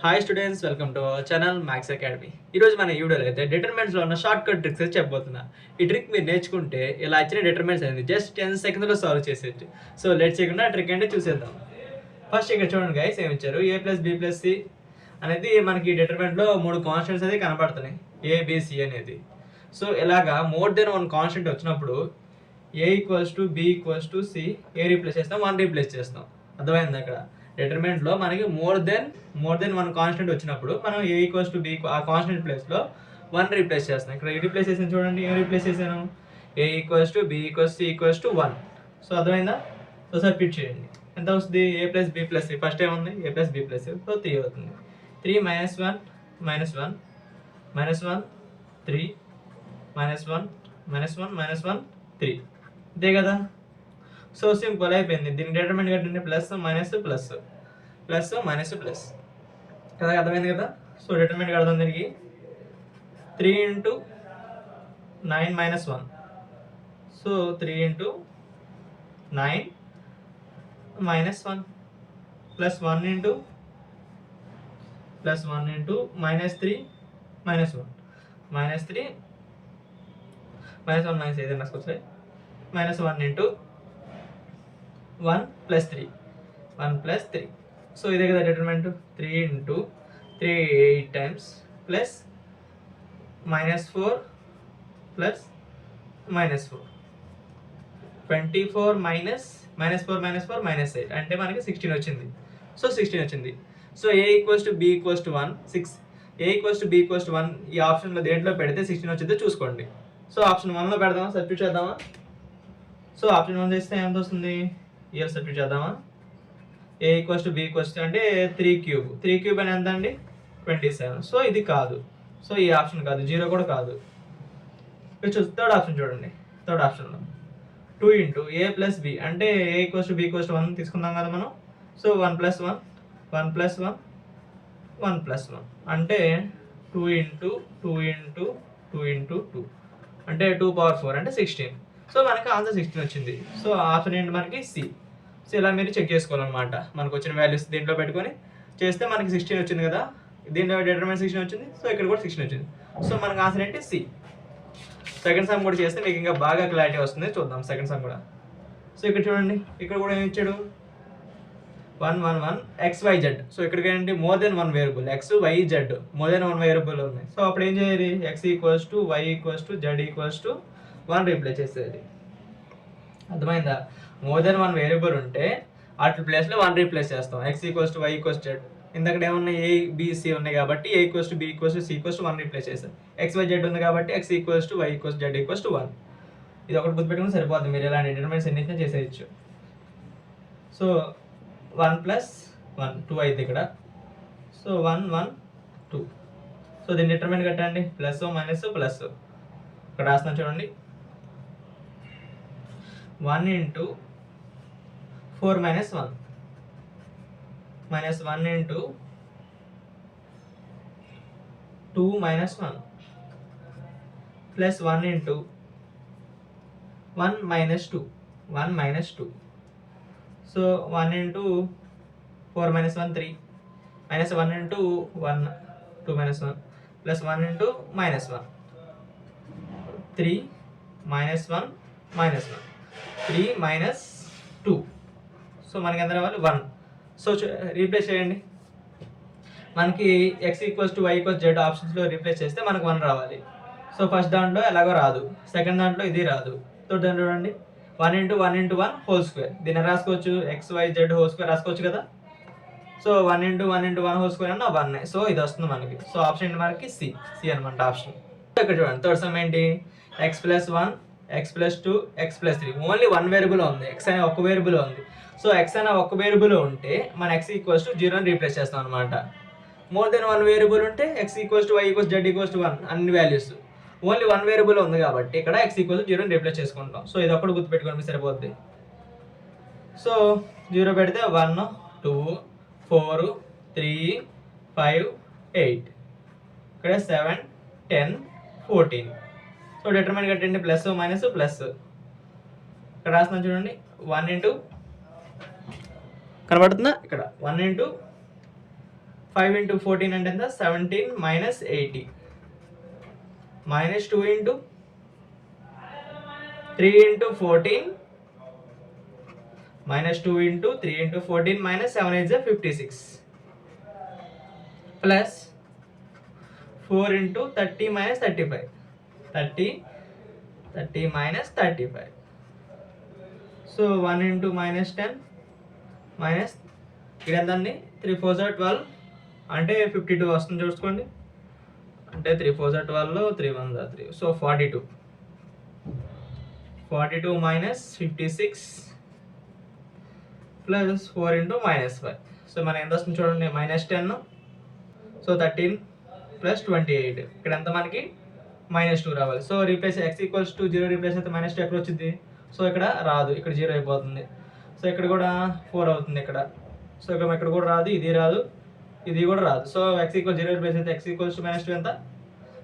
Hi students, welcome to our channel maths academy. ఈరోజు మన వీడియోలో అయితే డిటర్మినెంట్స్లో ఉన్న షార్ట్ కట్ ట్రిక్స్ అయితే చెప్పబోతున్నా. ఈ ట్రిక్ మీరు నేర్చుకుంటే ఇలా ఇచ్చిన డిటర్మినెంట్స్ అనేది జస్ట్ 10 సెకండ్స్లో సాల్వ్ చేసేయచ్చు. సో లెట్ చేయకుండా ఆ ట్రిక్ అంటే చూసేద్దాం. ఫస్ట్ ఇక్కడ చూడండి గైస్, ఏమి ఇచ్చారు, ఏ ప్లస్ బి ప్లస్ సి అనేది మనకి డిటర్మినెంట్లో 3 కాన్స్టెంట్స్ అయితే కనపడుతున్నాయి, ఏబిసి అనేది. సో ఇలాగా మోర్ దెన్ 1 కాన్స్టెంట్ వచ్చినప్పుడు a equals to b equals to c, a replace చేస్తాం, 1 రీప్లేస్ చేస్తాం. అర్థమైంది? అక్కడ డిటర్మినెంట్లో మనకి మోర్ దెన్ 1 కాన్స్టెంట్ వచ్చినప్పుడు మనం ఏ ఈక్వల్స్ టు బి, ఆ కాన్స్టెంట్ ప్లేస్లో 1 రీప్లేస్ చేస్తాం. ఇక్కడ ఏ రీప్లేస్ చేసాను చూడండి, ఏ రీప్లేస్ చేశాను, a equals to b equals c equals to 1. So అర్థమైందా? సో సబ్స్టిట్యూట్ చేయండి. ఎంత వస్తుంది? A plus b plus c, first ఏముంది a plus b plus c, so 3 అవుతుంది. 3 - 1 - 1 - 1 3 - 1 - 1 3, అంతే కదా? సో సింపుల్ అయిపోయింది. దీని డిటర్మినెంట్ కట్టండి, plus minus plus plus minus plus కదా. అర్థమైంది కదా? సో డిటర్మినెంట్ కడదాం దీనికి. 3 × 9 - 1, సో 3 × 9 - 1 ప్లస్ 1 × -3 - 1 -3 -1 - ఏదైనా రాసుకోవచ్చు. -1 × 1 + 3 1 + 3. సో ఇదే కదా డిటర్మినెంట్. 3 × 3 8 టైమ్స్ ప్లస్ -4 ప్లస్ -4 24 -4 -8 అంటే మనకి 16 వచ్చింది. సో 16 వచ్చింది. So A equals to b equals to 1 6, A equals to b equals to 1 ఈ ఆప్షన్లో దేంట్లో పెడితే 16 వచ్చిందో చూసుకోండి. సో ఆప్షన్ 1లో పెడదామా, సబ్స్టిట్యూట్ చేద్దామా? సో ఆప్షన్ 1 చేస్తే ఎంత వస్తుంది, ఇయర్ సబ్స్టిట్యూట్ చేద్దామా? A equals to b equals to అంటే 3³ అని ఎంత అండి, 27. సో ఇది కాదు. సో ఈ ఆప్షన్ కాదు, 0 కూడా కాదు. థర్డ్ ఆప్షన్ చూడండి. థర్డ్ ఆప్షన్లో 2 × a + b అంటే a equals to b equals to 1 తీసుకుందాం కదా మనం. సో 1 + 1 1 + 1 1 + 1 అంటే 2 × 2 × 2 × 2 అంటే 2⁴ అంటే 16. సో మనకి ఆన్సర్ 16 వచ్చింది. సో ఆప్షన్ ఏంటి మనకి, సి. సో ఇలా మీరు చెక్ చేసుకోవాలన్నమాట. మనకు వచ్చిన వాల్యూస్ దీంట్లో పెట్టుకొని చేస్తే మనకి 16 వచ్చింది కదా. దీంట్లో డిటర్మినెంట్ 16 వచ్చింది. సో ఇక్కడ కూడా 16 వచ్చింది. సో మనకు ఆన్సర్ ఏంటి, సి. సెకండ్ సమ్ కూడా చేస్తే మీకు ఇంకా బాగా క్లారిటీ వస్తుంది. చూద్దాం సెకండ్ సమ్ కూడా. సో ఇక్కడ చూడండి, ఇక్కడ కూడా ఏమి ఇచ్చాడు, 1 1 1 XYZ. సో ఇక్కడికి ఏంటి, more than 1 variable, XYZ more than 1 variable ఉన్నాయి. సో అప్పుడు ఏం చేయాలి, X equals to Y equals to Z equals to 1 replace చేసేది. అర్థమైందా? మోర్ దెన్ 1 వేరియబుల్ ఉంటే వాటి ప్లేస్లో 1 రీప్లేస్ చేస్తాం. X equals to Y equals Z. ఇంతకడ ఏమున్నాయి, A B C ఉన్నాయి కాబట్టి A equals to B equals to C equals to 1 replace చేస్తాం. XYZ ఉంది కాబట్టి X equals to Y equals Z equals to 1. ఇది ఒకటి గుర్తుపెట్టుకుని సరిపోతుంది. మీరు ఇలాంటి డిటర్మినెంట్స్ ఎన్నింటినీ చేసేయచ్చు. సో 1 + 1 2 అయితే ఇక్కడ. సో 1 1 2. సో దీన్ని డిటర్మినెంట్ కట్టండి, ప్లస్ మైనస్ ప్లస్. ఇక్కడ రాస్తున్నాను చూడండి, 1 × 4 - 1 -1 × 2 - 1 ప్లస్ 1 × 1 - 2 1 - 2. So 1 × 4 - 1 3 -1 × 1 2 - 1 plus 1 × -1 3 -1 -1 3 - 2. సో మనకి ఎంత రావాలి, 1. సో రీప్లేస్ చేయండి. మనకి X equals to Y equals Z ఆప్షన్స్లో రీప్లేస్ చేస్తే మనకు 1 రావాలి. సో ఫస్ట్ దాంట్లో ఎలాగో రాదు, సెకండ్ దాంట్లో ఇది రాదు. థర్డ్ దాంట్లో చూడండి, 1 × 1 × 1 హోల్ స్క్వేర్. దీన్ని రాసుకోవచ్చు, XYZ హోల్ స్క్వేర్ రాసుకోవచ్చు కదా. సో 1 × 1 × 1 హోల్ స్క్వేర్ అన్న 1. సో ఇది వస్తుంది మనకి. సో ఆప్షన్ ఏంటి మనకి, సి అనమాట ఆప్షన్. ఇక్కడ చూడండి, థర్డ్ సమ్ ఏంటి, X + 1 X + 2 X + 3. Only 1 variable ఉంది, X అనే ఒక వేరియబుల్ ఉంది. సో X అనే ఒక వేరియబుల్ ఉంటే మన X ఈక్వల్స్ టు 0 అని రీప్లేస్ చేస్తాం అనమాట. మోర్ దెన్ 1 వేరియబుల్ ఉంటే X equals to Y equals Z equals to 1 అన్ని వాల్యూస్. ఓన్లీ 1 వేరియబుల్ ఉంది కాబట్టి ఇక్కడ X ఈక్వల్స్ టు 0 అని రీప్లేస్ చేసుకుంటాం. సో ఇది ఒకటి గుర్తుపెట్టుకోండి సరిపోద్ది. సో 0 పెడితే 1 2 4 3 5 8, ఇక్కడ 7 10 14. సో డిటర్మినెంట్ కట్టండి, ప్లస్ మైనస్ ప్లస్. ఇక్కడ రాస్తున్నాను చూడండి, 1 × కనబడుతుందా, ఇక్కడ 1 × 5 into 14 అంటే ఎంత 17 minus 80 minus 2 into 3 into 14 minus 2 into 3 into 14 minus 7 is 56 plus 4 into 30 minus 35 30 minus 35 so 1 into minus 10 minus ఇదంతా 3 4 12 అంటే 52 వస్తుంది చూసుకోండి అంటే 3 4 12 3 1 3 so 42 minus 56 plus 4 into minus 5 so మనం ఎంత వస్తుంది చూడండి minus 10 సో 13 plus 28 ఇక్కడ ఎంత మనకి minus 2 రావాలి so replace x equals to 0 replace అయితే minus 2 ఎక్కడ వచ్చింది సో ఇక్కడ రాదు ఇక్కడ 0 అయిపోతుంది సో ఇక్కడ కూడా 4 అవుతుంది ఇక్కడ సో ఇక్కడ కూడా రాదు ఇది రాదు ఇది కూడా రాదు సో x ఈక్వల్ 0 రీప్లేస్ అయితే x ఈక్వల్స్ టు -2 ఎంత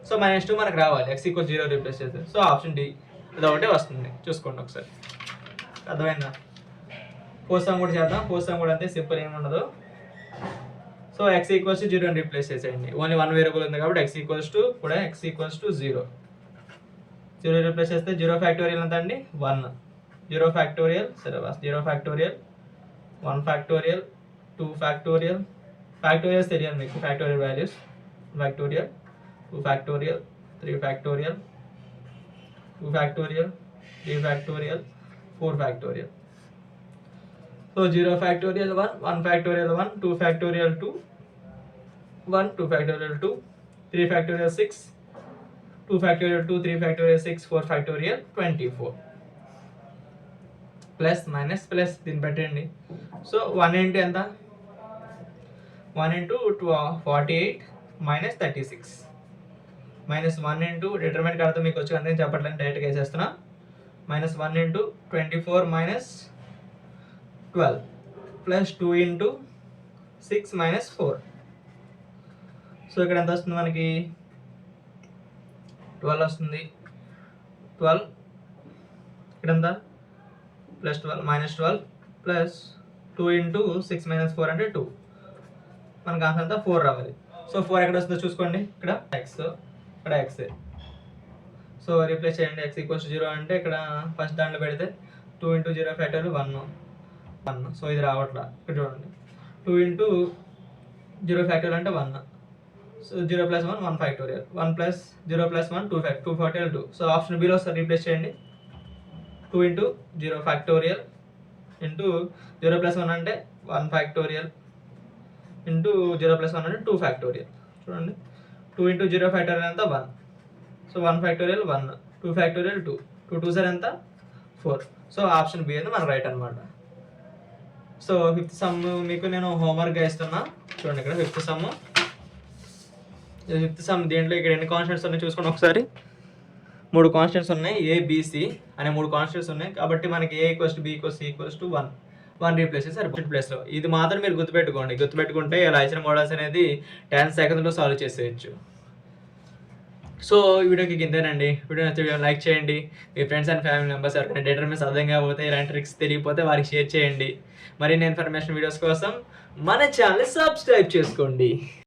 సో -2 మనకు రావాలి x ఈక్వల్ 0 రీప్లేస్ అయితే సో ఆప్షన్ డి ఇది ఒకటే వస్తుంది చూసుకోండి ఒకసారి అర్థమైందా ఫోర్త్ సమ్ కూడా చేద్దాం ఫోర్త్ సమ్ కూడా అంతే సింపుల్ ఏమి ఉండదు సో x ఈక్వల్స్ టు 0 అని రీప్లేస్ చేసేయండి ఓన్లీ 1 వేరియబుల్ ఉంది కాబట్టి x ఈక్వల్స్ టు 0 రీప్లేస్ చేస్తే 0 ఫ్యాక్టోరియల్ ఎంత అండి 1 0 ఫ్యాక్టోరియల్ సరే 0 ఫ్యాక్టోరియల్ 1 ఫ్యాక్టోరియల్ 2 ఫ్యాక్టోరియల్ ఫ్యాక్టోరియల్స్ తెలియాలి మీకు factorial values factorial 2 factorial 3 factorial 2 factorial 3 factorial 4 factorial so 0 factorial 1 1 factorial 1 2 factorial 2 1 2 factorial 2 3 factorial 6 2 factorial 2 3 factorial 6 4 factorial 24 plus minus plus దీన్ని పెట్టండి సో 1 ఇంటూ ఎంత 1 into 48 minus 36 minus 1 into determinant అర్థం మీకు వచ్చి అంతే చెప్పట్లేదు డైరెక్ట్గా వేసేస్తున్నా minus 1 into 24 minus 12 plus 2 into 6 minus 4 so ఇక్కడ ఎంత వస్తుంది మనకి 12 వస్తుంది 12 ఇక్కడ ఎంత plus 12 minus 12 plus 2 into 6 minus 4 అంటే 2 మనకు ఆన్సర్ అంతా 4 రావాలి సో 4 ఎక్కడ వస్తుందో చూసుకోండి ఇక్కడ ఎక్స్ ఇక్కడ ఎక్స్ సో రీప్లేస్ చేయండి x ఈక్వల్స్ 0 అంటే ఇక్కడ ఫస్ట్ దాంట్లో పెడితే 2 ఇంటూ 0 ఫ్యాక్టోరియల్ 1 సో ఇది రావట్లా ఇక్కడ చూడండి 2 ఇంటూ 0 ఫ్యాక్టోరియల్ అంటే 1 so 0 plus 1 1 factorial 1 plus 0 plus 1 2 factorial 2 so option below వస్తుంది రీప్లేస్ చేయండి 2 ఇంటూ 0 ఫ్యాక్టోరియల్ ఇంటూ 0 ప్లస్ 1 అంటే 1 ఫ్యాక్టోరియల్ ఇంటూ 0 ప్లస్ 1 అంటే 2 ఫ్యాక్టోరియల్ చూడండి 2 ఇంటూ 0 ఫ్యాక్టోరియల్ ఎంత 1 సో 1 ఫ్యాక్టోరియల్ 1 2 ఫ్యాక్టోరియల్ 2 2 2 సార్ ఎంత 4 సో ఆప్షన్ బి అనేది మన రైట్ అనమాట సో ఫిఫ్త్ సమ్ మీకు నేను హోంవర్క్గా ఇస్తున్నా చూడండి ఇక్కడ ఫిఫ్త్ సమ్ దీంట్లో ఇక్కడ ఎన్ని కాన్స్టెంట్స్ ఉన్నాయి చూసుకోండి ఒకసారి 3 కాన్స్టెంట్స్ ఉన్నాయి ఏబిసి అనే 3 కాన్స్టెంట్స్ ఉన్నాయి కాబట్టి మనకి a equals to b equals c equals to 1 replace చేసి సరిపోతుంది ప్లేస్లో ఇది మాత్రం మీరు గుర్తుపెట్టుకుంటే ఇలా ఇచ్చిన మోడల్స్ అనేది 10 సెకండ్స్లో సాల్వ్ చేసేయచ్చు సో ఈ వీడియోకి ఇంతేనండి వీడియో నచ్చితే లైక్ చేయండి మీ ఫ్రెండ్స్ అండ్ ఫ్యామిలీ మెంబర్స్ ఎవరికైనా డిటర్మినెంట్స్ అర్థం కాకపోతే ఇలాంటి ట్రిక్స్ తెలియకపోతే వారికి షేర్ చేయండి మరిన్ని ఇన్ఫర్మేషన్ వీడియోస్ కోసం మన ఛానల్ సబ్స్క్రైబ్ చేసుకోండి